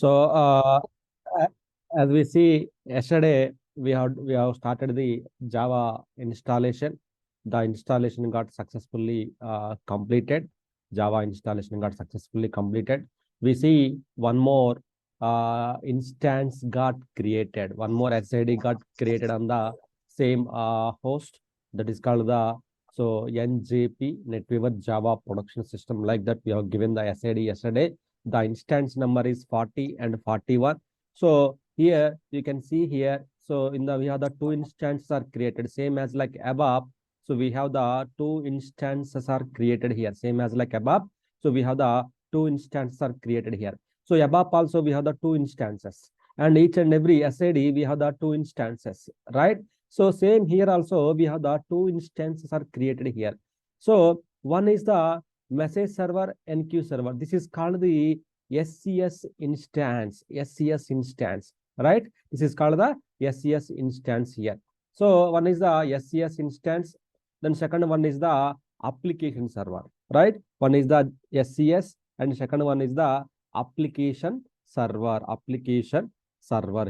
So, a- as we see yesterday, we have started the Java installation. The installation got successfully completed. Java installation got successfully completed. We see one more instance got created. One more SID got created on the same host, that is called the NJP NetWeaver Java Production System. Like that, we have given the SID yesterday. The instance number is 40 and 41. So here you can see here. So in the we have the two instances are created, same as like above. So we have the two instances are created here, same as like above. So we have the two instances are created here. So above also we have the two instances, and each and every SID we have the two instances, right? So same here also we have the two instances are created here. So one is the message server, NQ server. This is called the SCS instance, SCS instance, right? This is called the SCS instance here. So one is the SCS instance, then second one is the application server, right? One is the SCS and second one is the application server,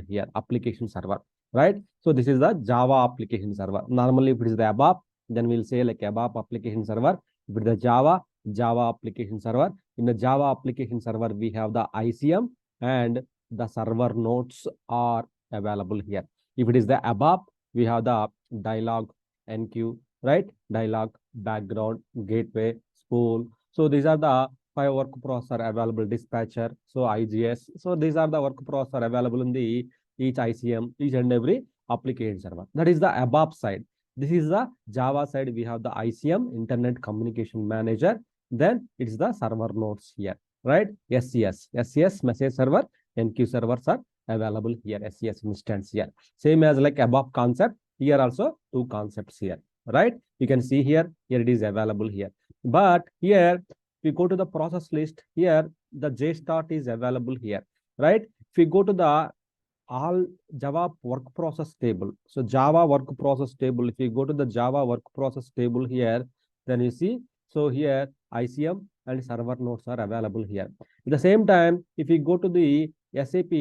here, application server, right? So this is the Java application server. Normally, if it is the ABAP, then we'll say like ABAP application server. If it is the Java application server. In the Java application server, we have the ICM and the server nodes are available here. If it is the ABAP, we have the dialog, NQ, right? Dialog, background, gateway, spool. So these are the 5 work processor available, dispatcher, so IGS. So these are the work processor available in the each ICM, each and every application server. That is the ABAP side. This is the Java side. We have the ICM, Internet Communication Manager. Then it's the server nodes here, right? SCS message server, NQ servers are available here. SCS instance here. Same as like above concept. Here also two concepts here, right? You can see here it is available here. But here we go to the process list. Here the JStart is available here, right? If we go to the all Java work process table. So Java work process table, if you go to the Java work process table here, then you see, so here ICM and server nodes are available here. At the same time, if you go to the SAP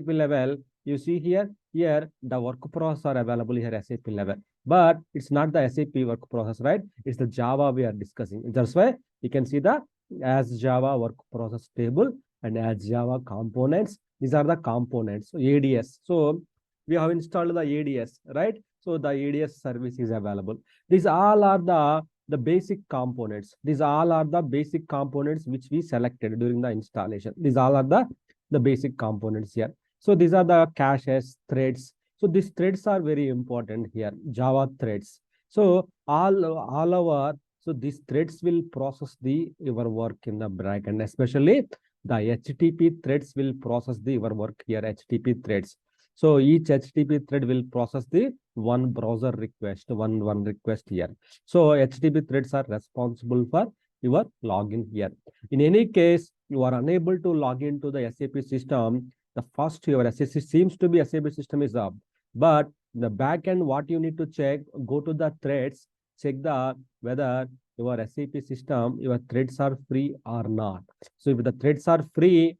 level, you see here the work process are available here, SAP level. But it's not the SAP work process, right? It's the Java we are discussing. That's why you can see the as Java work process table and as Java components. These are the components. So ADS. So we have installed the ADS, right? So the ADS service is available. These all are the basic components. These all are the basic components which we selected during the installation. These all are the basic components here. So these are the caches, threads. So these threads are very important here. Java threads. So all our so these threads will process your work in the backend, especially the HTTP threads will process your work here, HTTP threads. So each HTTP thread will process the one browser request, one request here. So HTTP threads are responsible for your login here. In any case, you are unable to log into the SAP system. The first your SAP seems to be SAP system is up, but the backend, what you need to check, go to the threads, check the whether your SAP system, your threads are free or not. So if the threads are free,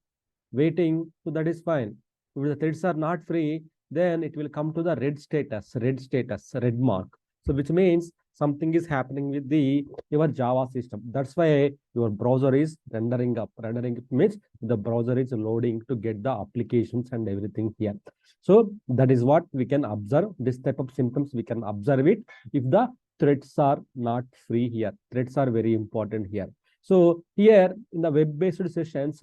waiting, so that is fine. If the threads are not free, then it will come to the red status, red mark. So which means something is happening with your Java system. That's why your browser is rendering up. Rendering means the browser is loading to get the applications and everything here. So that is what we can observe. This type of symptoms we can observe it if the threads are not free here. Threads are very important here. So here in the web-based sessions,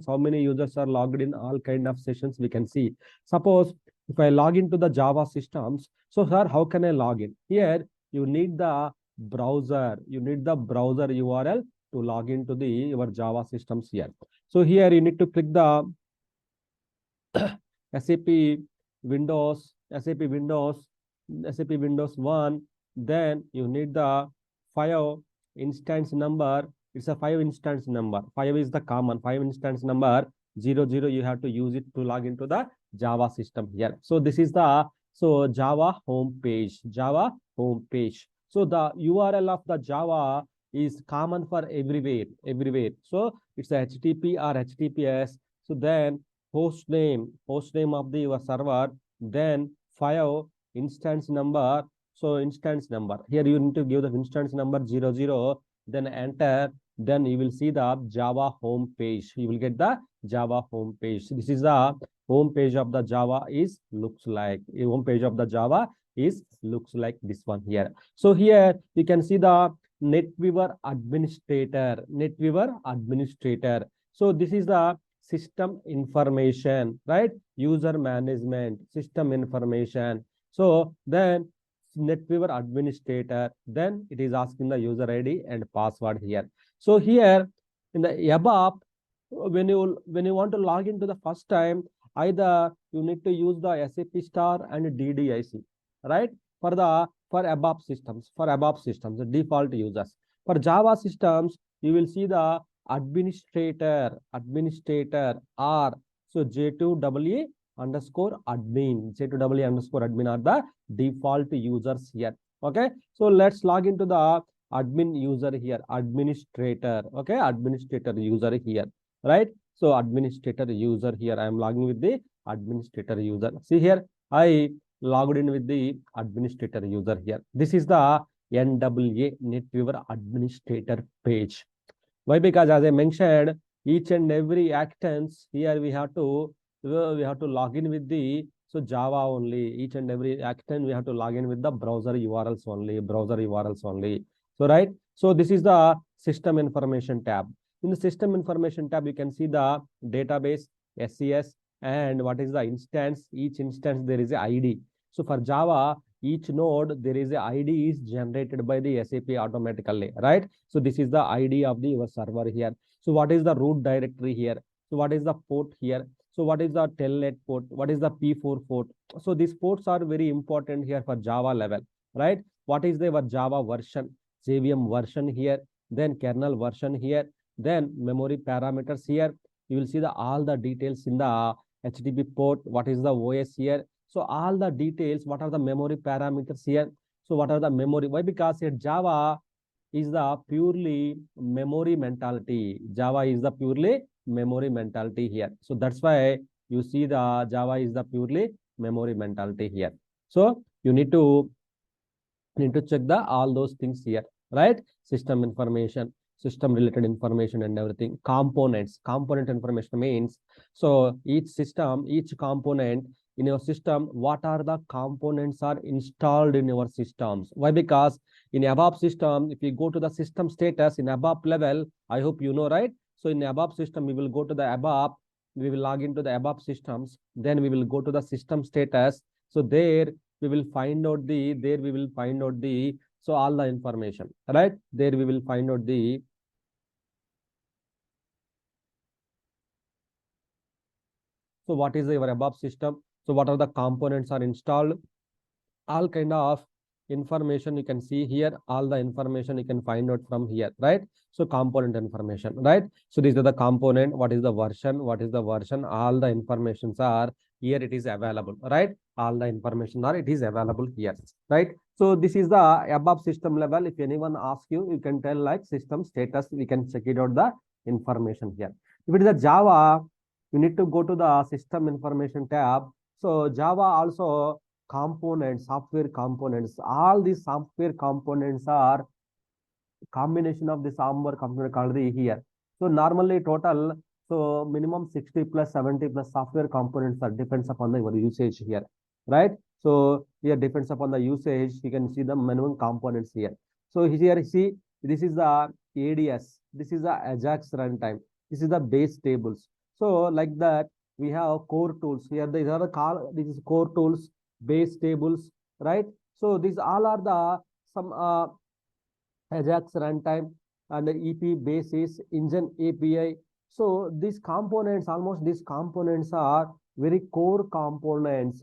how many users are logged in, all kind of sessions we can see. Suppose if I log into the Java systems, so sir, how can I log in? Here you need the browser. You need the browser URL to log into your Java systems here. So here you need to click the SAP Windows 1. Then you need the 5 instance number. It's a 5 instance number. 5 is the common. 5 instance number. 00, you have to use it to log into the Java system here. So this is the Java home page. So the URL of the Java is common for everywhere. So it's a HTTP or HTTPS. So then host name of the your server, then 5 instance number. So instance number here you need to give the instance number 00, then enter, then you will see the Java home page. You will get the Java home page. This is the home page of the Java is looks like home page of the Java is looks like this one here. So here you can see the NetWeaver administrator. So this is the system information, right? User management, system information. So then NetWeaver administrator, then it is asking the user ID and password here. So here in the ABAP, when you want to log into the first time, either you need to use the SAP star and DDIC, right? For ABAP systems, the default users. For Java systems, you will see the administrator or so J2EE underscore admin are the default users here. Okay, so let's log into the admin user here, administrator. Okay, administrator user here, right? So administrator user here, I am logging with the administrator user. See here, I logged in with the administrator user here. This is the NWA NetWeaver administrator page. Why? Because as I mentioned, each and every actance here we have to log in with the Java only. Each and every actant we have to log in with the browser URLs only. So right. So this is the system information tab. In the system information tab, you can see the database, SES, and what is the instance. Each instance there is a ID. So for Java, each node there is a ID is generated by the SAP automatically, right? So this is the ID of the your server here. So what is the root directory here? So what is the port here? So what is the telnet port? What is the P4 port? So these ports are very important here for Java level, right? What is the Java version? JVM version here, then kernel version here, then memory parameters here. You will see the all the details in the HTTP port. What is the OS here? So all the details, what are the memory parameters here? So what are the memory? Why? Because here Java is the purely memory mentality. Java is the purely memory mentality here. So that's why you see the Java is the purely memory mentality here. So you need to check the all those things here, right? System information, system related information and everything. Component information means, so each system, each component in your system, what are the components are installed in your systems. Why? Because in ABAP system, if you go to the system status in ABAP level, I hope you know, right? So in ABAP system, we will go to the ABAP, we will log into the ABAP systems, then we will go to the system status. So there we will find out the, so all the information, right? There we will find out the, so what is your ABAP system? So what are the components are installed? All kind of information you can see here. All the information you can find out from here, right? So component information, right? So these are the component. What is the version? All the informations are here. It is available, right? All the information are it is available here, right? So this is the ABAP system level. If anyone asks you, you can tell like system status. We can check it out the information here. If it is a Java, you need to go to the system information tab. So Java also components, software components. All these software components are combination of the software component called the here. So normally total, so minimum 60 plus 70 plus software components are depends upon the usage here, right? So here depends upon the usage. You can see the minimum components here. So here see this is the ADS. This is the Ajax runtime. This is the base tables. So like that we have core tools here. These are the call. This is core tools, base tables, right? So these all are the some Ajax runtime and the EP basis engine API. So these components, almost these components are very core components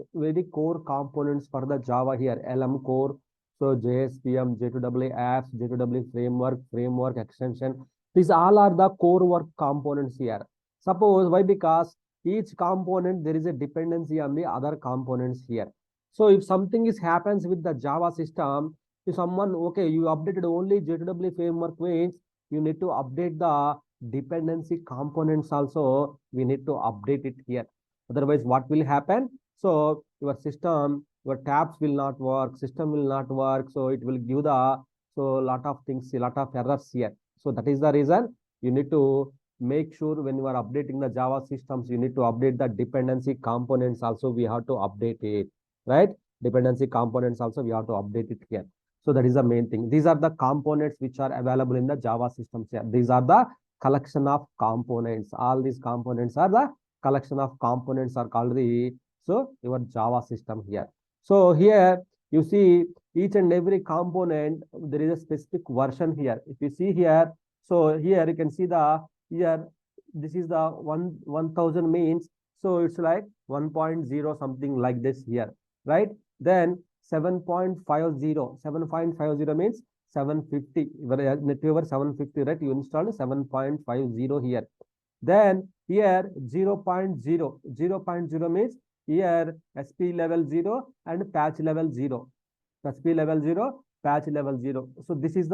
for the Java here. LM core, so JSPM, J2EE apps, J2EE framework extension. These all are the core work components here. Suppose why? Because each component there is a dependency on the other components here. So if something is happens with the Java system, if someone, okay, you updated only J2EE framework means you need to update the dependency components also. We need to update it here. Otherwise, what will happen? So your system, your tabs will not work, system will not work. So it will give the, so lot of things, a lot of errors here. So that is the reason you need to make sure when you are updating the Java systems, you need to update the dependency components also. We have to update it, right? Dependency components also we have to update it here. So that is the main thing. These are the components which are available in the Java systems here. These are the collection of components. All these components are the collection of components are called the, so your Java system here. So here you see each and every component, there is a specific version here. If you see here, so here you can see the, here this is the 1000 means, so it's like 1.0 something like this here, right? Then 7.50 means 750, NetWeaver 750, right? You installed 7.50 here. Then here 0.0 means here SP level 0 and patch level 0. SP level 0, patch level 0. So this is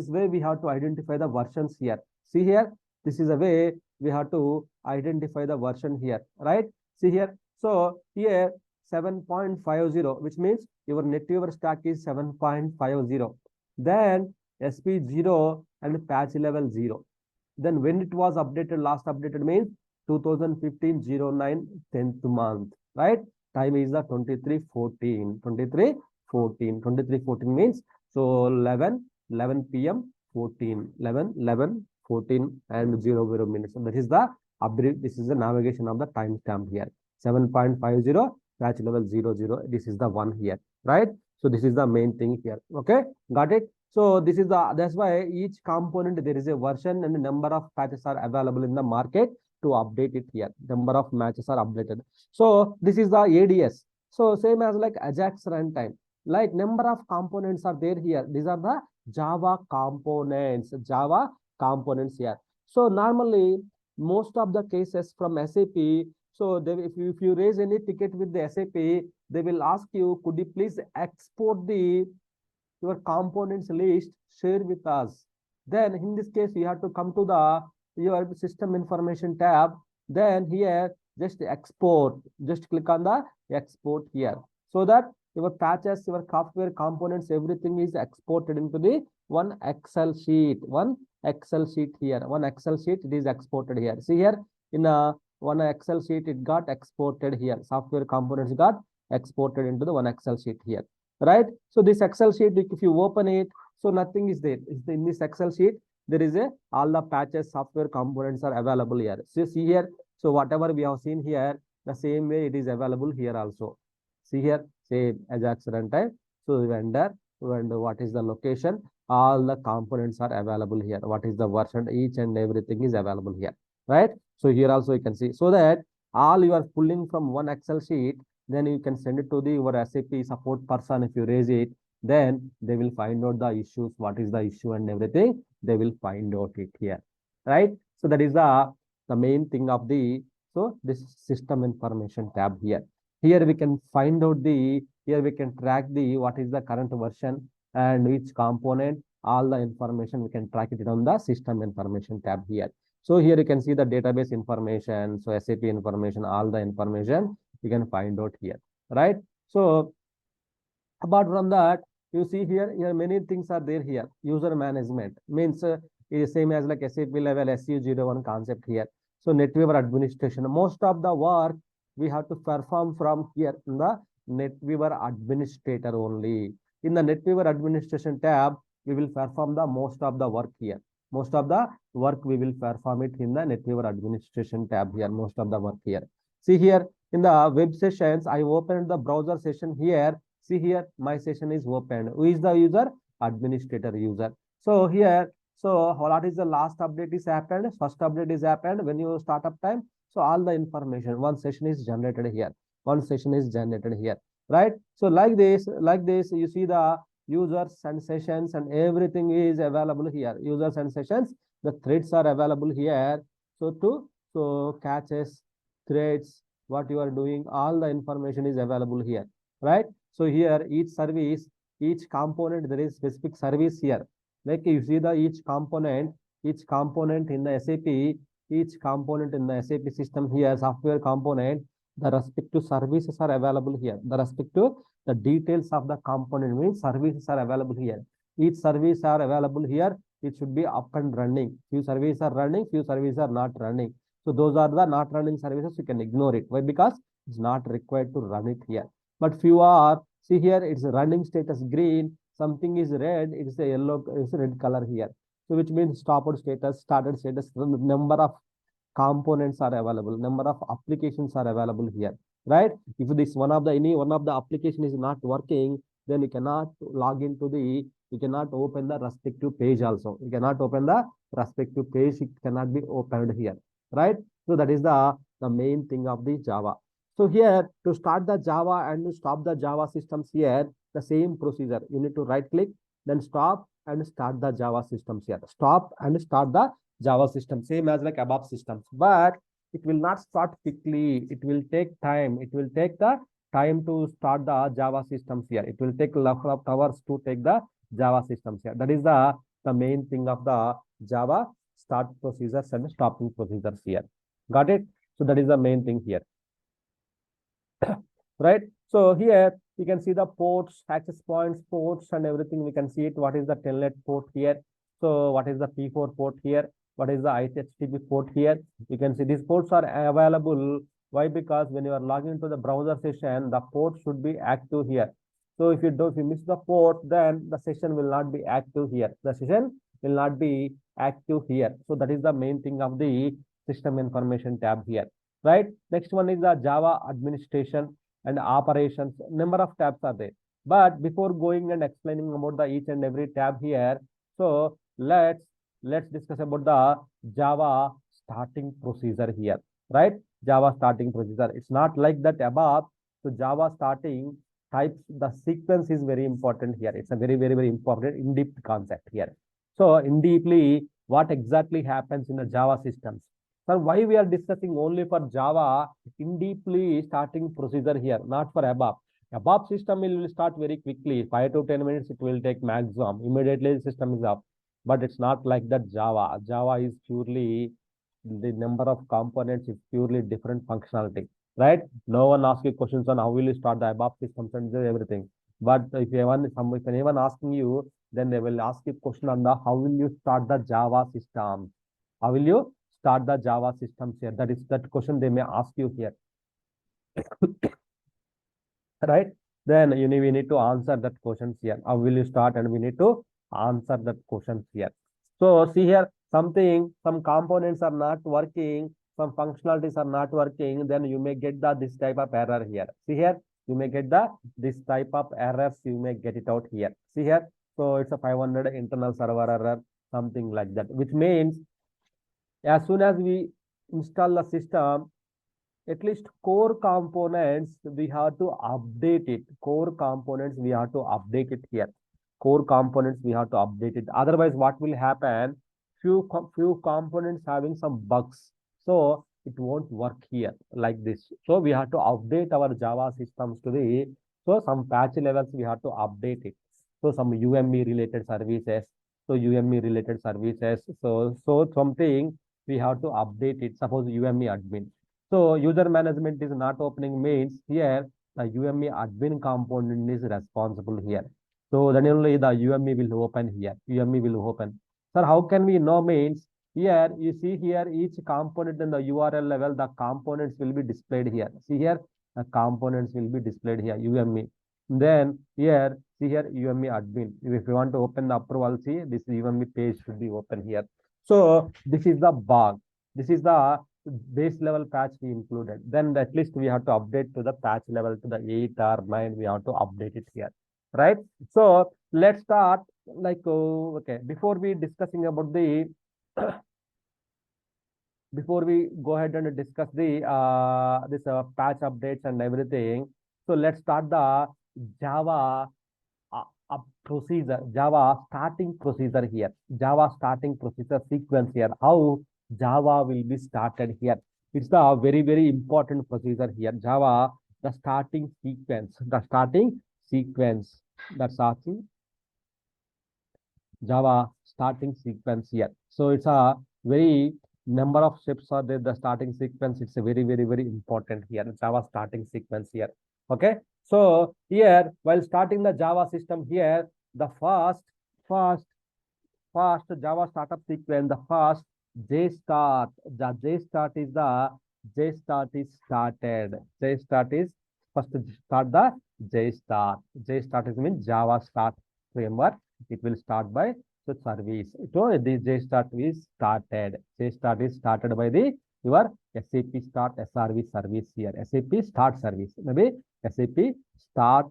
where we have to identify the versions here. See here, this is a way we have to identify the version here, right? See here. So here 7.50, which means your NetWeaver stack is 7.50. Then SP0 and patch level 0. Then when it was updated, last updated means 2015 09 10th month, right? Time is the 2314. 2314 means, so 11 p.m. 14, 14 and 00 minutes. So that is the update. This is the navigation of the timestamp here. 7.50, patch level 00. This is the one here, right? So this is the main thing here. Okay, got it? So this is that's why each component there is a version and a number of patches are available in the market to update it here. Number of matches are updated. So this is the ADS. So same as like Ajax runtime, like number of components are there here. These are the Java components here. So normally most of the cases from SAP, so if you raise any ticket with the SAP, they will ask you, could you please export your components list, share with us. Then in this case, you have to come to your system information tab. Then here, just export, just click on the export here, so that your patches, your software components, everything is exported into the one Excel sheet, here, one Excel sheet, it is exported here. See here, in one Excel sheet, it got exported here. Software components got exported into the one Excel sheet here, right? So this Excel sheet, if you open it, so nothing is there. In this Excel sheet, there is all the patches, software components are available here. So see here, so whatever we have seen here, the same way it is available here also. See here, say Ajax runtime. So vendor and what is the location, all the components are available here. What is the version, each and everything is available here, right? So here also you can see, so that all you are pulling from one Excel sheet, then you can send it to your SAP support person. If you raise it, then they will find out the issues, what is the issue and everything. They will find out it here, right? So that is the main thing of so this system information tab here. Here we can find out here we can track what is the current version and each component, all the information we can track it on the system information tab here. So here you can see the database information, so SAP information, all the information you can find out here, right? So apart from that, you see here many things are there here. User management means is same as like SAP level SU01 concept here. So NetWeaver administration, most of the work we have to perform from here in the NetWeaver administrator only. In the NetWeaver administration tab, we will perform the most of the work here. Most of the work we will perform it in the NetWeaver administration tab here. Most of the work here. See here in the web sessions, I opened the browser session here. See here, my session is opened. Who is the user? Administrator user. So here, so what is the last update is happened? First update is happened when you start up time. So all the information, one session is generated here. One session is generated here, right? So like this, you see the users and sessions and everything is available here. Users and sessions, the threads are available here. So catches, threads, what you are doing, all the information is available here, right? So here each service, each component, there is specific service here. Like you see each component in the SAP, each component in the SAP system here, software component, the respective services are available here. The respective, the details of the component means services are available here. Each service are available here. It should be up and running. Few services are running, few services are not running. So those are the not running services. You can ignore it. Why? Because it's not required to run it here. But few are, see here, it's running status green. Something is red. It's a yellow. It's a red color here. So which means stopped status, started status. The number of components are available. Number of applications are available here. Right? If this one of the application is not working, then you cannot log into the. You cannot open the respective page also. You cannot open the respective page. It cannot be opened here. Right? So that is the main thing of the Java. So here to start the Java and to stop the Java systems here, the same procedure. You need to right click, then stop and start the Java systems here. Stop and start the Java system, same as like above systems, but it will not start quickly. It will take time. It will take the time to start the Java systems here. It will take a lot of hours to take the Java systems here. That is the main thing of the Java start procedures and stopping procedures here. Got it? So that is the main thing here. Right? So here you can see the ports, access points, ports and everything. We can see it. What is the telnet port here? So what is the P4 port here? What is the HTTP port here? You can see these ports are available. Why? Because when you are logging into the browser session, the port should be active here. So if you miss the port, then the session will not be active here. The session will not be active here. So that is the main thing of the system information tab here. Right? Next one is the Java administration and operations. Number of tabs are there. But before going and explaining about the each and every tab here, so let's discuss about the Java starting procedure here. Right? Java starting procedure. It's not like that above. So Java starting types, the sequence is very important here. It's a very, very, very important in-depth concept here. So in deeply, what exactly happens in the Java systems? Sir, why we are discussing only for Java in deeply starting procedure here, not for ABAP. ABAP system will start very quickly, 5 to 10 minutes it will take maximum. Immediately the system is up. But it's not like that Java. Java is purely, the number of components is purely different functionality. Right? No one asks you questions on how will you start the ABAP systems and everything. But if anyone asking you, then they will ask you question on the how will you start the Java system? How will you start the Java systems here? That is that question they may ask you here. Right? Then we need to answer that questions here. How will you start? And we need to answer that questions here. So see here, some components are not working, some functionalities are not working, then you may get this type of error here. See here, you may get this type of errors, you may get it out here. See here, so it's a 500 internal server error, something like that, which means as soon as we install the system, at least core components, we have to update it. Core components, we have to update it here. Core components, we have to update it. Otherwise, what will happen? Few components having some bugs. So it won't work here like this. So we have to update our Java systems to the, so some patch levels, we have to update it. So some UME related services. So UME related services. So something we have to update it. Suppose UME admin. So user management is not opening means here the UME admin component is responsible here. So then only the UME will open here. UME will open. Sir, how can we know means here you see here each component in the URL level, the components will be displayed here. See here, the components will be displayed here, UME. Then here, see here, UME admin. If you want to open the approval, see this UME page should be open here. So this is the bug. This is the base level patch we included. Then at least we have to update to the patch level to the 8 or 9. We have to update it here, right? So let's start like okay. Before we discussing about the before we go ahead and discuss the this patch updates and everything. So let's start the Java procedure, Java starting procedure here. Java starting procedure sequence here. How Java will be started here. It's the very, very important procedure here. Java, the starting sequence, that's starting Java starting sequence here. So it's a very number of steps are there, the starting sequence, it's a very, very, very important here, Java starting sequence here. Okay. So here, while starting the Java system here, the fast, fast Java startup sequence, the fast JStart, the JStart is the JStart is started. JStart is first start the JStart. JStart is means Java start framework. It will start by the service. So this JStart is started. JStart is started by the your SAP start SRV service here. SAP start service. Maybe SAP start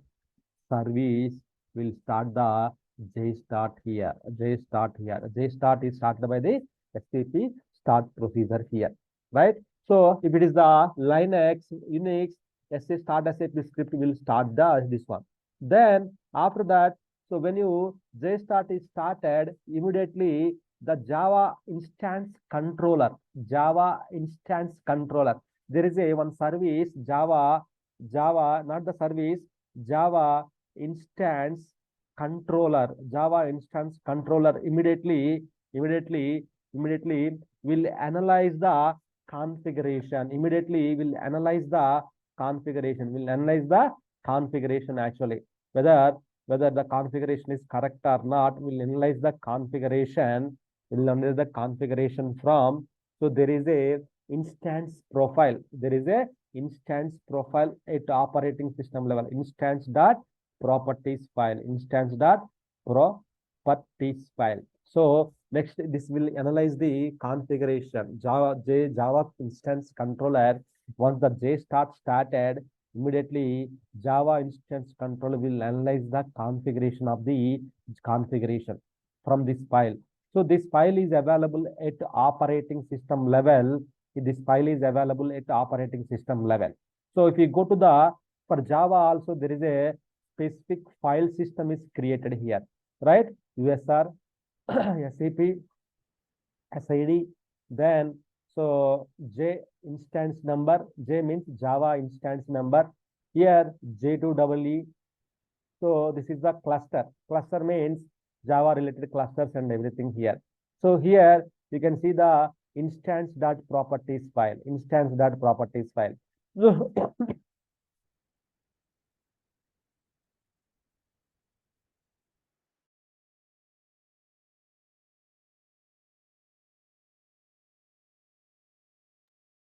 service will start the JStart here. JStart here. JStart is started by the SAP start procedure here, right? So if it is the Linux, Unix, start SAP script will start this one. Then after that, so when you JStart is started, immediately the Java instance controller, Java instance controller. There is a one service Java, not the service, Java instance controller, Java instance controller immediately will analyze the configuration. Immediately will analyze the configuration. Will analyze the configuration actually. Whether the configuration is correct or not, will analyze the configuration. Will analyze the configuration from. So there is a instance profile. There is a instance profile at operating system level. Instance dot properties file. Instance dot properties file. So next, this will analyze the configuration. Java instance controller. Once the JStart started, immediately Java instance controller will analyze the configuration of the configuration from this file. So this file is available at operating system level. This file is available at operating system level. So if you go to the, for Java also, there is a specific file system is created here, right? USR, SAP, SID, then so J instance number, J means Java instance number, here J2EE. So this is the cluster. Cluster means Java related clusters and everything here. So here you can see the instance.properties file, instance.properties file.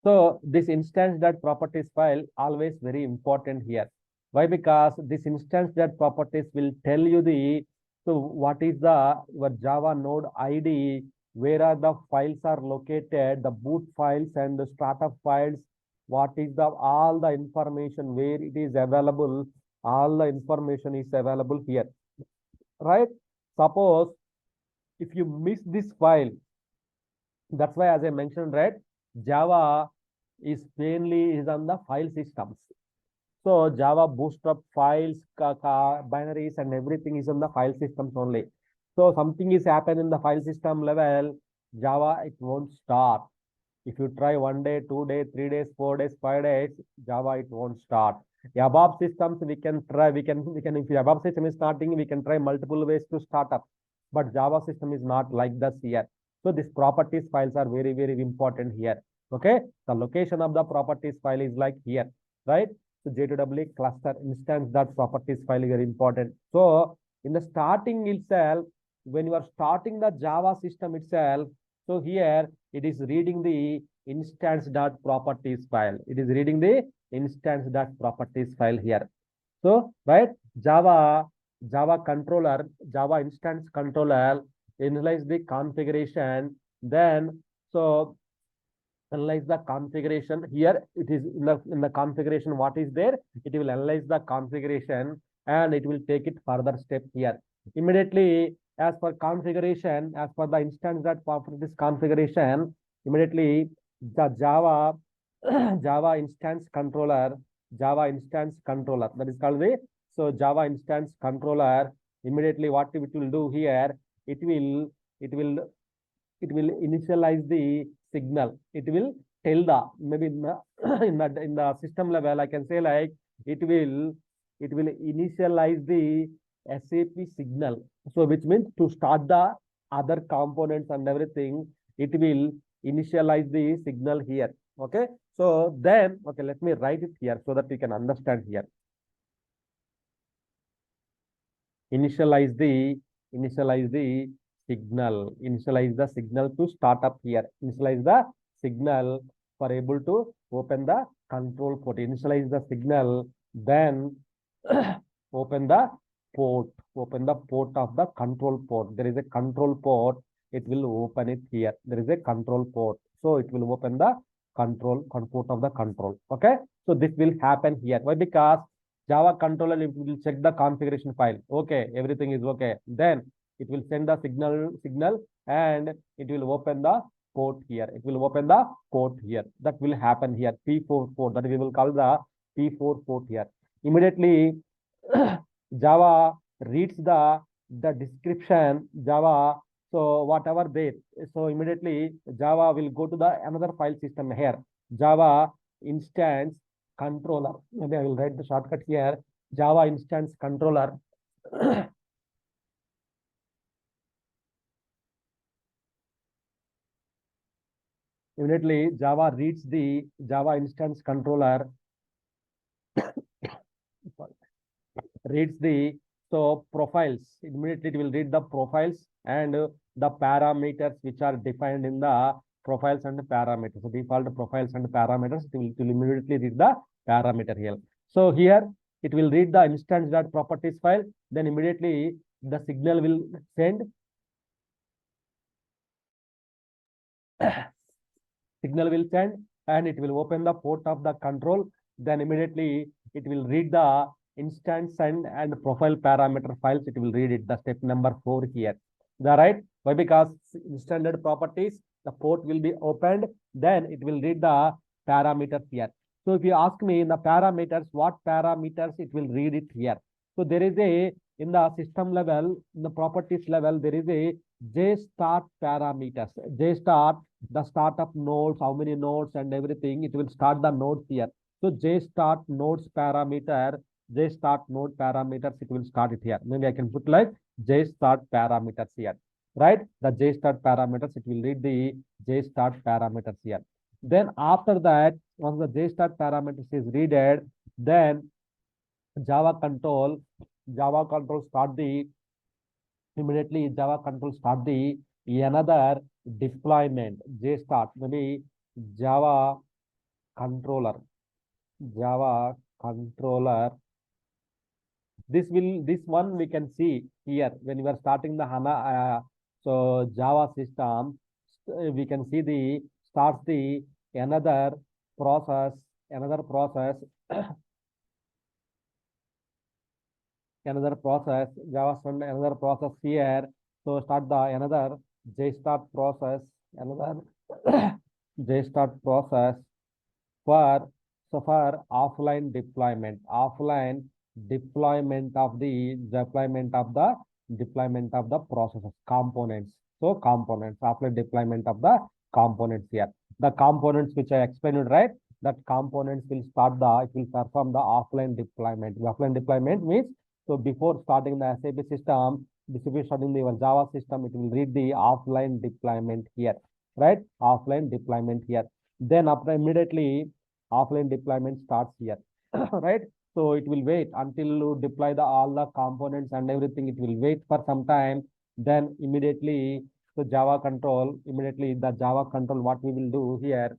So this instance.properties file always very important here. Why? Because this instance.properties will tell you the, so what is the your Java node ID, where are the files are located, the boot files and the startup files, what is the all the information where it is available, all the information is available here, right? Suppose if you miss this file, that's why as I mentioned, right, Java is mainly is on the file systems. So Java bootstrap files, binaries and everything is on the file systems only. So something is happened in the file system level, Java, it won't start. If you try 1 day, 2 days, 3 days, 4 days, 5 days, Java, it won't start. The above systems, we can try, if the above system is starting, we can try multiple ways to start up. But Java system is not like this here. So these properties files are very, very important here. Okay. The location of the properties file is like here, right? So J2EE cluster instance.properties file is very important. So in the starting itself, when you are starting the Java system itself, so here it is reading the instance.properties file. It is reading the instance.properties file here. So, right, Java controller, Java instance controller analyze the configuration. Then, so analyze the configuration. Here it is in the configuration, what is there? It will analyze the configuration and it will take it further step here. Immediately, as per configuration, as per the instance.properties configuration, immediately the Java Java instance controller, that is called the, so Java instance controller, immediately what it will do here, it will initialize the signal. It will tell the, maybe in the in the system level, I can say like it will initialize the SAP signal. So which means to start the other components and everything, it will initialize the signal here. Okay, so then, okay, let me write it here so that you can understand here. Initialize the signal to start up here. Initialize the signal for able to open the control port. Initialize the signal, then open the port. Open the port of the control port. There is a control port. It will open it here. There is a control port, so it will open the control port of the control. Okay, so this will happen here. Why? Because Java controller, it will check the configuration file. Okay, everything is okay. Then it will send the signal and it will open the port here. It will open the port here. That will happen here. P4 port, that we will call the P4 port here. Immediately Java reads the description Java. So whatever there, so immediately Java will go to the another file system here. Java instance controller. Maybe I will write the shortcut here. Java instance controller. Immediately Java reads the Java instance controller. Reads the profiles. Immediately it will read the profiles and the parameters which are defined in the profiles and parameters. So default profiles and parameters, it will immediately read the parameter here. So here it will read the instance.properties file, then immediately the signal will send. Signal will send and it will open the port of the control. Then immediately it will read the instance and profile parameter files. It will read it, the step number 4 here. Is that right? Why? Because standard properties, the port will be opened, then it will read the parameters here. So if you ask me in the parameters, what parameters it will read it here. So there is a, in the system level, in the properties level, there is a JStart parameters. JStart, the startup nodes, how many nodes and everything, it will start the nodes here. So JStart nodes parameter, JStart node parameters, it will start it here. Maybe I can put like JStart parameters here, right? The JStart parameters, it will read the JStart parameters here. Then after that, once the JStart parameters is readed, then Java control start the, immediately Java control start the another deployment. JStart, maybe Java controller. This one we can see here when we are starting the HANA. So Java system, we can see the starts the another process, Java another process here. So start the another JStart process, another JStart process for offline deployment of the processes components. So components, offline deployment of the components here. The components which I explained, right? That components will start it will perform the offline deployment. The offline deployment means, so before starting the SAP system, before starting the Java system, it will read the offline deployment here, right? Offline deployment here. Then after immediately offline deployment starts here, right? So it will wait until you deploy all the components and everything. It will wait for some time. Then immediately, so Java control, immediately the Java control, what we will do here.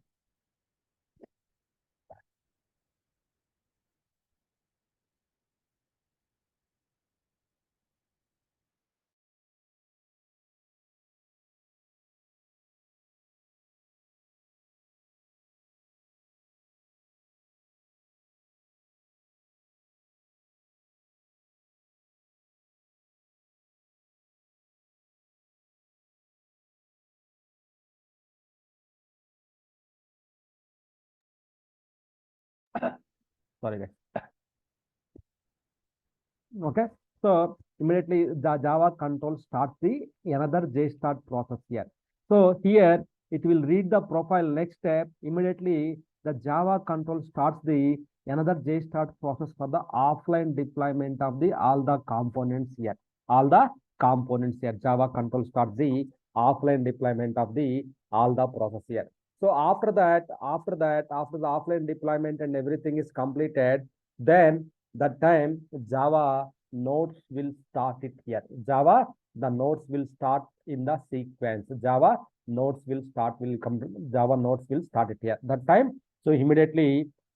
Sorry, guys. Okay, so immediately the Java control starts the another JStart process here. So here it will read the profile. Next step, immediately the Java control starts the another JStart process for the offline deployment of the all the components here. Java control starts the offline deployment of the all the process here. So after the offline deployment and everything is completed, then that time Java nodes will start it here. Java, the nodes will start in the sequence. Java nodes will start, will come, Java nodes will start it here. That time, so immediately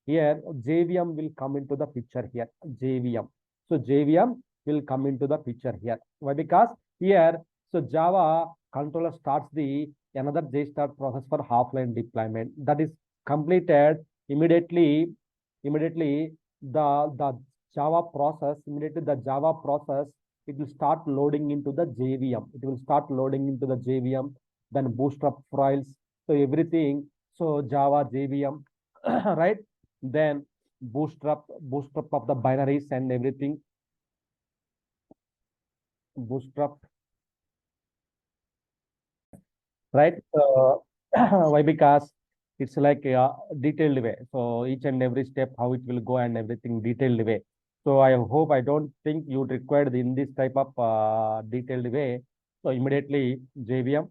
here JVM will come into the picture here. JVM. So JVM will come into the picture here. Why? Because here, so Java controller starts the another JStart process for offline deployment. That is completed immediately. Immediately the Java process, immediately the Java process, it will start loading into the JVM. It will start loading into the JVM, then bootstrap files. So everything, so Java JVM, right? Then bootstrap of the binaries and everything. Bootstrap, right? Why? Because it's like a detailed way. So each and every step, how it will go and everything detailed way. So I hope, I don't think you required in this type of detailed way. So immediately JVM,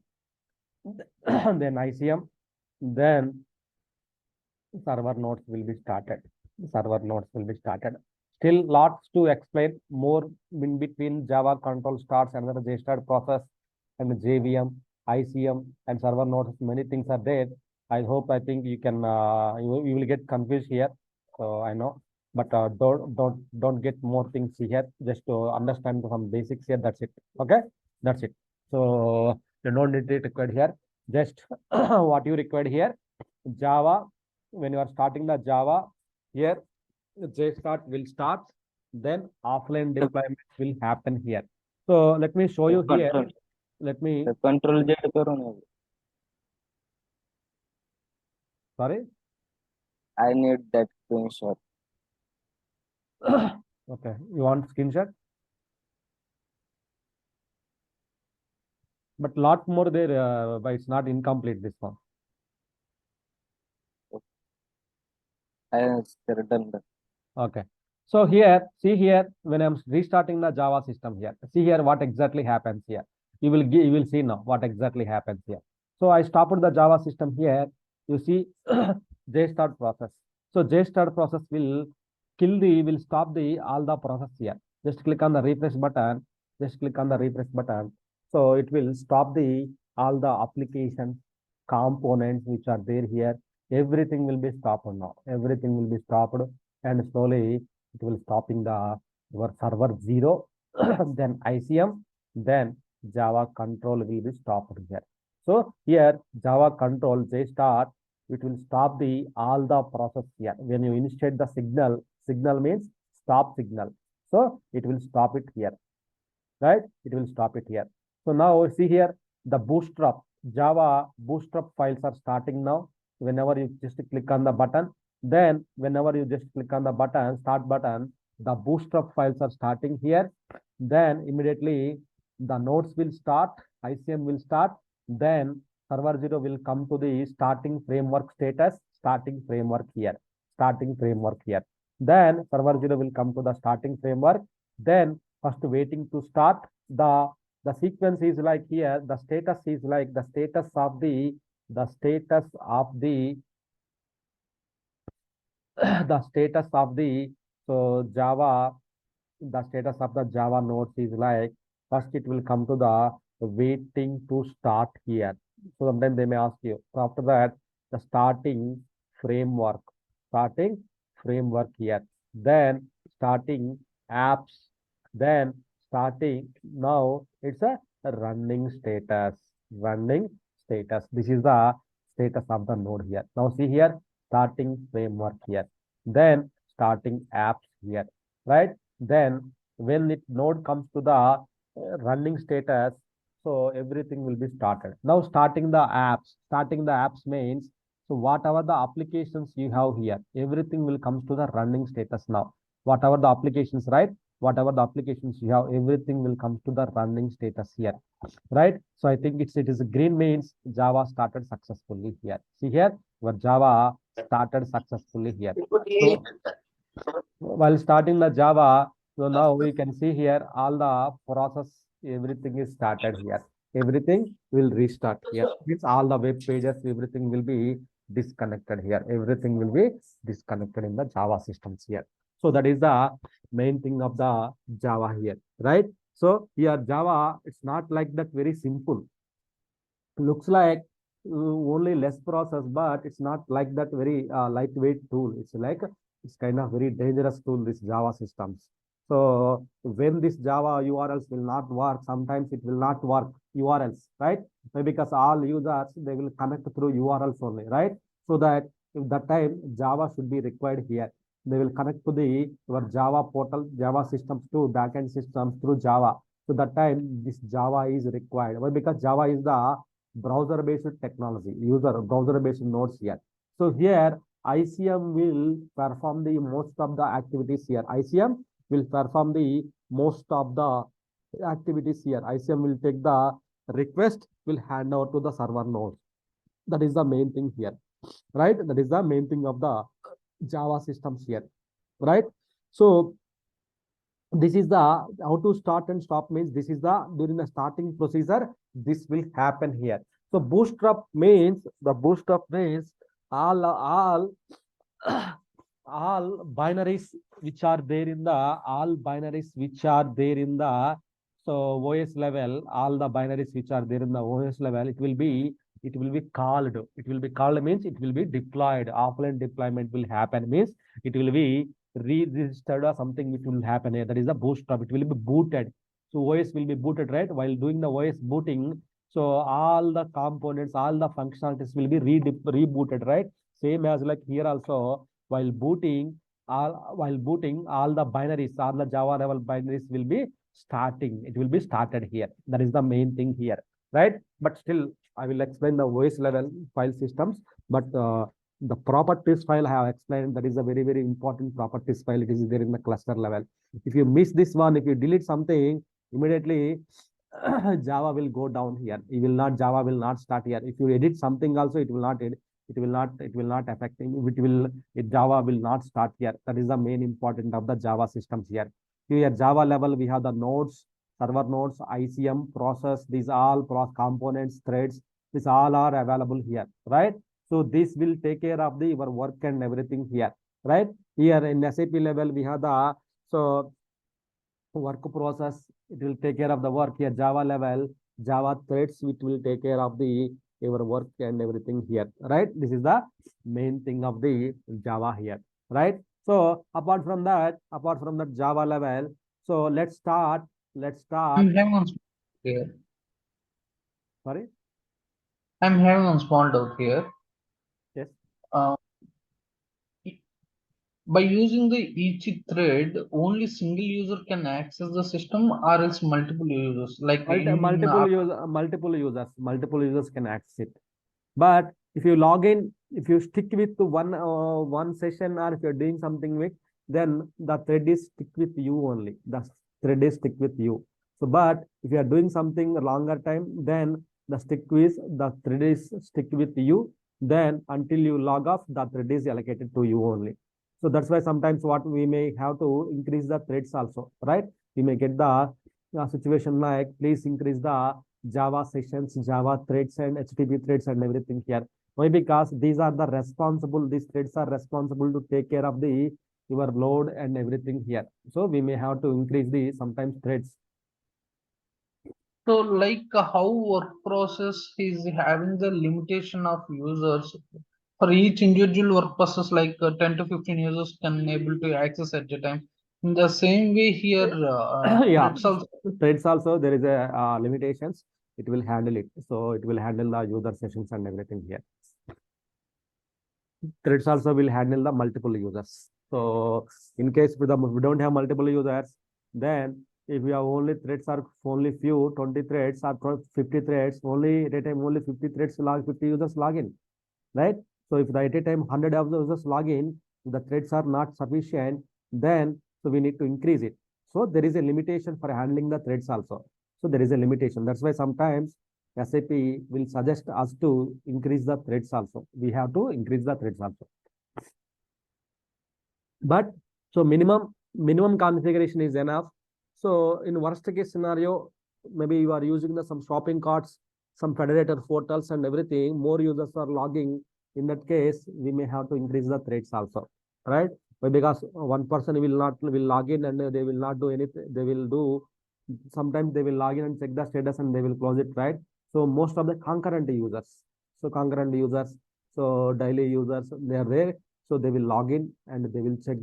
then ICM, then server nodes will be started. Server nodes will be started. Still lots to explain more in between Java control starts and the JStart process and the JVM, ICM and server nodes. Many things are there. I hope, I think you can, you will get confused here. So I know, but don't get more things here. Just to understand some basics here. That's it. Okay, that's it. So you don't need it required here. Just what you required here. Java, when you are starting the Java, here JStart will start, then offline deployment will happen here. So let me show you here. Let me, The control Z करो ना. sorry. I need that screenshot. Okay, you want screenshot? But lot more there, but it's not incomplete this one. I am done. Okay. So here, see here, when I'm restarting the Java system here, see here what exactly happens here. You will see now what exactly happens here. So I stopped the Java system here. You see JStart process. So JStart process will stop the all the process here. Just click on the refresh button. Just click on the refresh button. So it will stop the all the applications, components which are there here. Everything will be stopped now. Everything will be stopped, and slowly it will stopping the your server 0, then ICM, then Java control will be stopped here. So here Java control JStart, it will stop the all the process here. When you initiate the signal, signal means stop signal. So it will stop it here, right? It will stop it here. So now see here the bootstrap, Java bootstrap files are starting now. Whenever you just click on the button, then whenever you just click on the button, start button, the bootstrap files are starting here. Then immediately the nodes will start, ICM will start, then server 0 will come to the starting framework status, starting framework here, starting framework here. Then server 0 will come to the starting framework. Then first waiting to start, the sequence is like here, the status is like the status of the status of the the status of the, so Java, the status of the Java nodes is like, first it will come to the waiting to start here. So sometimes they may ask you. So after that, the starting framework here. Then starting apps. Then starting, now it's a running status. Running status. This is the status of the node here. Now see here, starting framework here. Then starting apps here, right? Then when it node comes to the running status, so everything will be started. Now starting the apps means, so whatever the applications you have here, everything will come to the running status now. Whatever the applications, right? Whatever the applications you have, everything will come to the running status here, right? So I think it is green means Java started successfully here. See here, where Java started successfully here. So while starting the Java, so now we can see here all the process, everything is started here. everything will restart here. Means all the web pages, everything will be disconnected here. Everything will be disconnected in the Java systems here. So that is the main thing of the Java here, right? So here Java, it's not like that very simple. Looks like only less process, but it's not like that very lightweight tool. It's like it's kind of very dangerous tool, this Java systems. So when this Java URLs will not work, sometimes it will not work URLs, right? Because all users, they will connect through URLs only, right? So that if that time Java should be required here. They will connect to the your Java portal, Java systems to backend systems through Java. So that time this Java is required. Why? Because Java is the browser-based technology, user browser-based nodes here. So here ICM will perform the most of the activities here. ICM will perform the most of the activities here. ICM will take the request, will hand over to the server node. That is the main thing here, right? That is the main thing of the Java systems here, right? So this is the how to start and stop means this is the during the starting procedure, this will happen here. So bootstrap means all all binaries which are there in the so OS level, all the binaries which are there in the OS level, it will be called. It will be called means it will be deployed. Offline deployment will happen means it will be re-registered or something which will happen here. That is the bootstrap. It will be booted. So OS will be booted, right? While doing the OS booting, so all the components, all the functionalities will be rebooted, right? Same as like here also, while booting, all the binaries, all the Java level binaries will be starting. It will be started here. That is the main thing here, right? But still, I will explain the OS level file systems, but the properties file I have explained, that is a very, very important properties file. It is there in the cluster level. If you miss this one, if you delete something, immediately Java will go down here. Java will not start here. If you edit something also, it will not affect Java will not start here. That is the main important of the Java systems here. Here Java level, we have the nodes, server nodes, ICM, process, these all components, threads, these all are available here, right? So this will take care of your work and everything here, right? Here in SAP level, we have the work process, it will take care of the work here. Java level, Java threads, which will take care of your work and everything here, right? This is the main thing of the Java here, right? So apart from that Java level, so let's start. I'm having one small doubt here. Sorry. I'm having one small doubt here. Yes. By using the each thread, only single user can access the system, or else multiple users, like Multiple users can access it. But if you log in, if you stick with one session, or if you're doing something with, then the thread is stick with you only. The thread is stick with you. So, but if you are doing something a longer time, then the thread is stick with you. Then until you log off, the thread is allocated to you only. So that's why sometimes what we may have to increase the threads also, right? We may get the situation like, please increase the Java sessions, Java threads, and HTTP threads and everything here. Why? Because these threads are responsible to take care of your load and everything here. So we may have to increase the sometimes threads. So, like how work process is having the limitation of users for each individual work process, like 10 to 15 users can able to access at a time. In the same way here, Yeah, threads also there is a limitations. It will handle it. So it will handle the user sessions and everything here. Threads also will handle the multiple users. So in case we don't have multiple users, then if we have only threads are only few 20 threads or 50 threads, only at a time only 50 threads 50 users log in, right? So if at a time 100 of the users log in, the threads are not sufficient, then so we need to increase it. So there is a limitation for handling the threads also. So there is a limitation. That's why sometimes SAP will suggest us to increase the threads also. We have to increase the threads also. But so minimum configuration is enough. So in worst case scenario, maybe you are using some shopping carts, some federator portals and everything, more users are logging. In that case, we may have to increase the threads also, right? But because one person will log in and they will not do anything, they will do, sometimes they will log in and check the status and they will close it, right? So most of the concurrent users, so daily users, they are there. So they will log in and they will check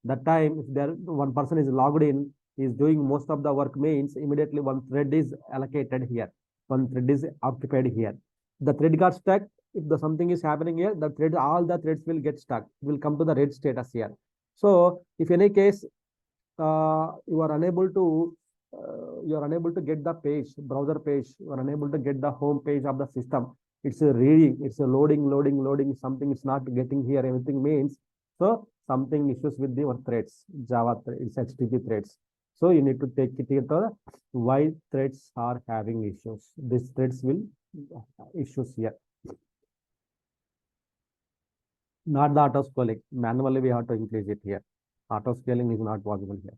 that time. If there one person is logged in, is doing most of the work, means immediately one thread is allocated here, one thread is occupied here. The thread got stuck. If the something is happening here, the thread, all the threads will get stuck, will come to the red status here. So if any case you are unable to get the page, browser page, you are unable to get the home page of the system, it's a reading, it's a loading, something is not getting here, everything means, so something issues with your threads, Java, it's HTTP threads. So you need to take it into why threads are having issues. These threads will issues here. Not the auto scaling. Manually, we have to increase it here. Auto scaling is not possible here.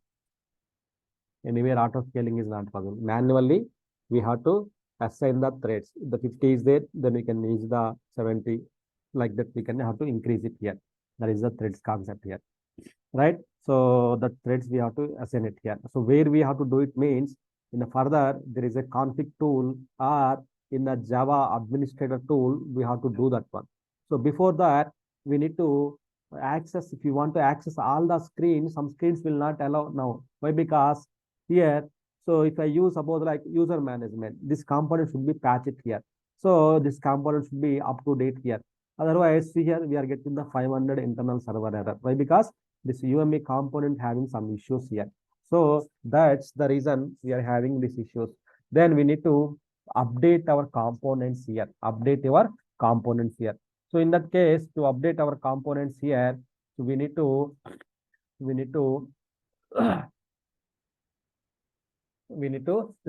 Anywhere auto scaling is not possible. Manually, we have to assign the threads. If the 50 is there, then we can use the 70. Like that, we can have to increase it here. That is the threads concept here, right? So the threads we have to assign it here. So where we have to do it means in the further there is a config tool, or in the Java administrator tool, we have to do that one. So before that, we need to access, if you want to access all the screens, some screens will not allow now. Why? Because here, so if I use suppose like user management, this component should be patched here. So this component should be up to date here. Otherwise, see here, we are getting the 500 internal server error. Why? Because this UME component having some issues here. So that's the reason we are having these issues. Then we need to update our components here. Update your components here. So in that case, to update our components here, so we need to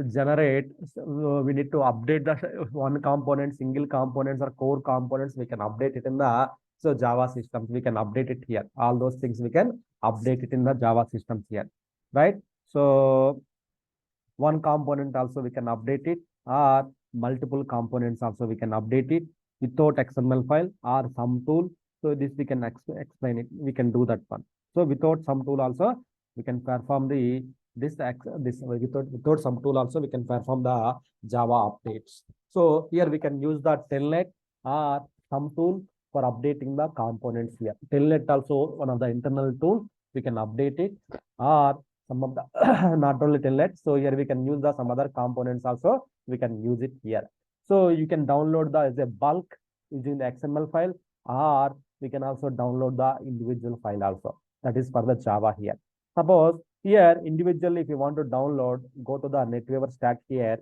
generate, we need to update the one component, single components or core components. We can update it in the Java systems. We can update it here. All those things we can update it in the Java systems here, right? So one component also we can update it, or multiple components also we can update it without XML file or some tool. So this we can explain it. We can do that one. So without some tool also we can perform without some tool also we can perform the Java updates. So here we can use the telnet or some tool for updating the components here. Telnet also one of the internal tool, we can update it, or some of the not only telnet. So here we can use the some other components also, we can use it here. So you can download the as a bulk using the XML file, or we can also download the individual file also. That is for the Java here. Suppose here individually, if you want to download, go to the NetWeaver stack here,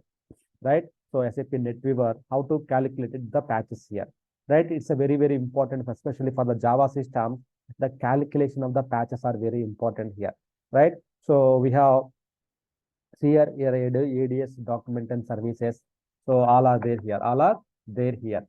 right? So SAP NetWeaver, how to calculate it, the patches here, right? It's a very, very important, especially for the Java system. The calculation of the patches are very important here, right? So we have here ADS document and services. So all are there here. All are there here.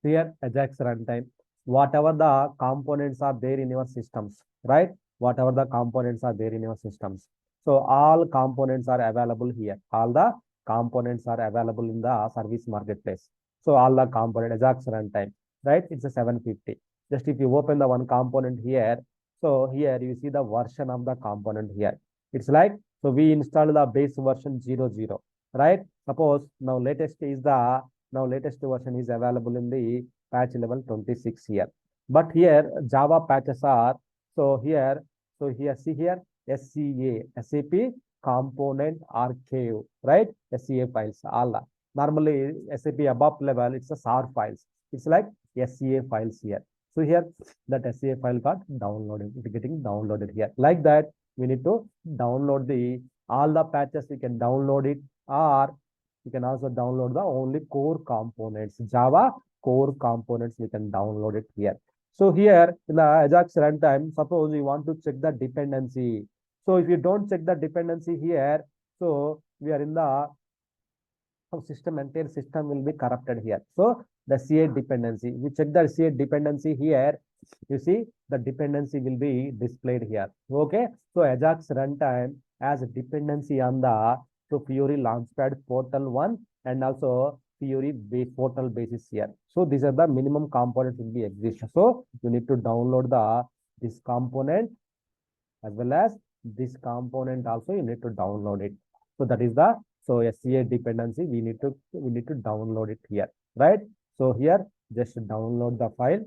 Here Ajax runtime. Whatever the components are there in your systems, right? Whatever the components are there in your systems. So all components are available here. All the components are available in the service marketplace. So all the component Ajax runtime, right? It's a 750. Just if you open the one component here, so here you see the version of the component here. It's like, so we install the base version 00, right? Suppose now latest version is available in the patch level 26 here. But here Java patches are, so here see here SCA, SAP component archive, right? SCA files, all normally SAP above level, it's a SAR files. It's like SCA files here. So here that SCA file got downloaded, it's getting downloaded here. Like that, we need to download all the patches, we can download it, or you can also download the only core components, Java core components, we can download it here. So here in the Ajax runtime, suppose you want to check the dependency. So if you don't check the dependency here, so we are in the entire system will be corrupted here. So the CA dependency, we check the CA dependency here, you see the dependency will be displayed here. Okay, so Ajax runtime as a dependency on the Fiori Launchpad portal 1 and also Fiori base portal basis here. So these are the minimum components will be exist. So you need to download this component as well as this component also you need to download it. So that is the SCA dependency we need to download it here, right? So here just download the file.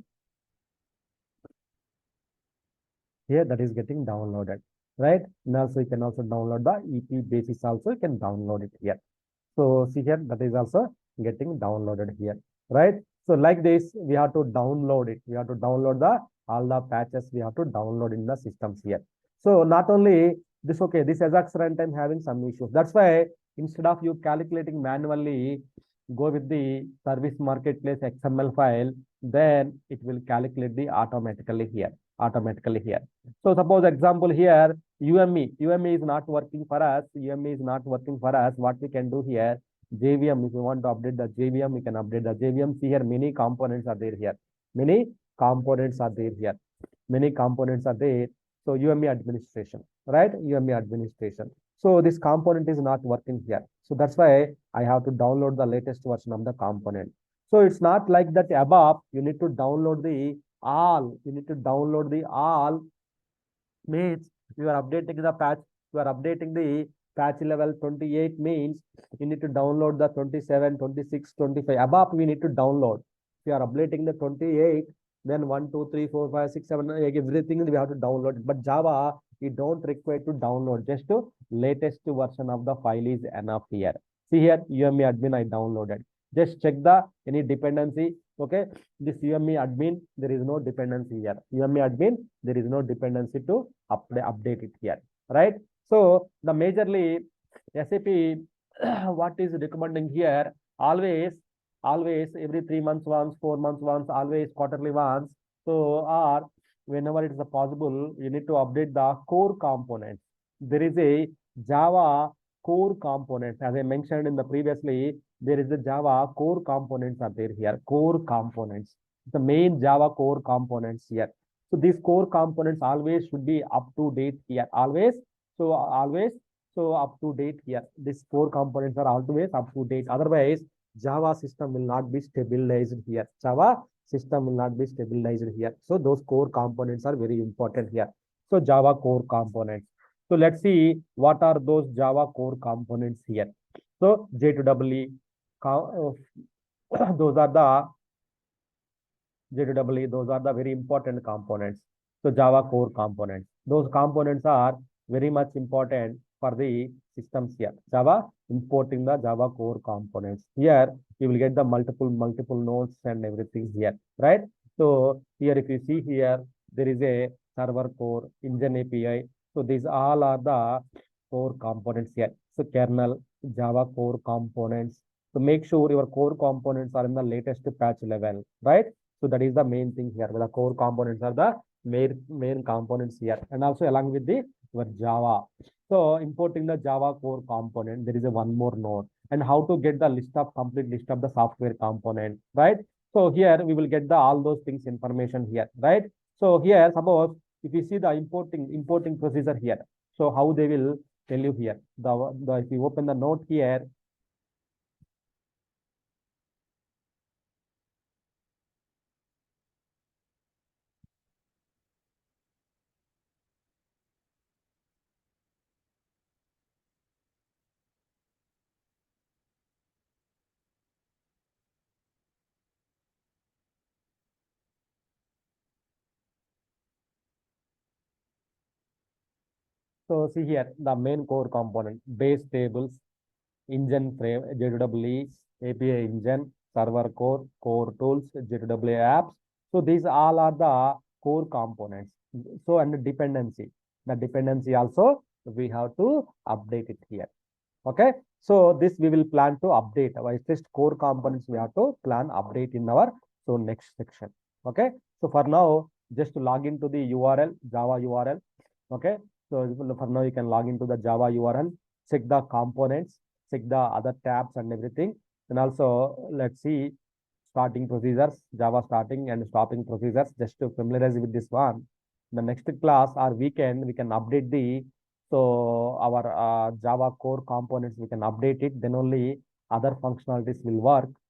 Here that is getting downloaded, right? And also you can also download the EP basis also you can download it here. So see here that is also getting downloaded here, right? So like this we have to download it. We have to download all the patches we have to download in the systems here. So not only this, okay, this Ajax runtime having some issues. That's why instead of you calculating manually, go with the service marketplace XML file, then it will calculate the automatically here. So suppose example here, UME is not working for us. What we can do here, JVM, if you want to update the JVM, we can update the JVM. See here, many components are there here. So UME administration, right? UME administration. So this component is not working here. So that's why I have to download the latest version of the component. So it's not like that above, you need to download the all. Means you are updating the patch. You are updating the patch level 28 means you need to download the 27, 26, 25. Above we need to download. If you are updating the 28, then 1, 2, 3, 4, 5, 6, 7, everything we have to download. But Java, you don't require to download. Just to latest version of the file is enough here. See here, UME admin I downloaded. Just check the any dependency. Okay, this UME admin, there is no dependency here. UME admin, there is no dependency to update it here, right? So the majorly SAP, what is recommending here? Always every 3 months once, 4 months once, always quarterly once. So or whenever it is possible, you need to update the core components. There is a Java core components, as I mentioned in the previously. There is the Java core components are there here. Core components, the main Java core components here. So these core components always should be up to date here. Always up to date here. These core components are always up to date. Otherwise, Java system will not be stabilized here. So those core components are very important here. So Java core components. So let's see what are those Java core components here. So J2EE, those are the J2EE, those are the very important components. So Java core components, those components are very much important for the systems here. Java, importing the Java core components. Here you will get the multiple nodes and everything here, right? So here if you see here, there is a server core, engine API. So these all are the core components here. So kernel, Java core components. So make sure your core components are in the latest patch level, right? So that is the main thing here. The core components are the main components here, and also along with the your Java. So importing the Java core component, there is a one more node, and how to get the complete list of the software component, right? So here we will get the all those things information here, right? So here suppose if you see the importing procedure here, so how they will tell you here. If you open the note here, so see here the main core component, base tables, engine frame, J2EE, API engine, server core, core tools, J2EE apps. So these all are the core components. So and the dependency also we have to update it here. Okay. So this we will plan to update our just core components. We have to plan update in our next section. Okay. So for now, just to log into the URL, Java URL. Okay. So for now, you can log into the Java URL, check the components, check the other tabs and everything. And also let's see starting procedures, Java starting and stopping procedures, just to familiarize with this one. The next class or weekend, we can update the So our Java core components, we can update it, then only other functionalities will work.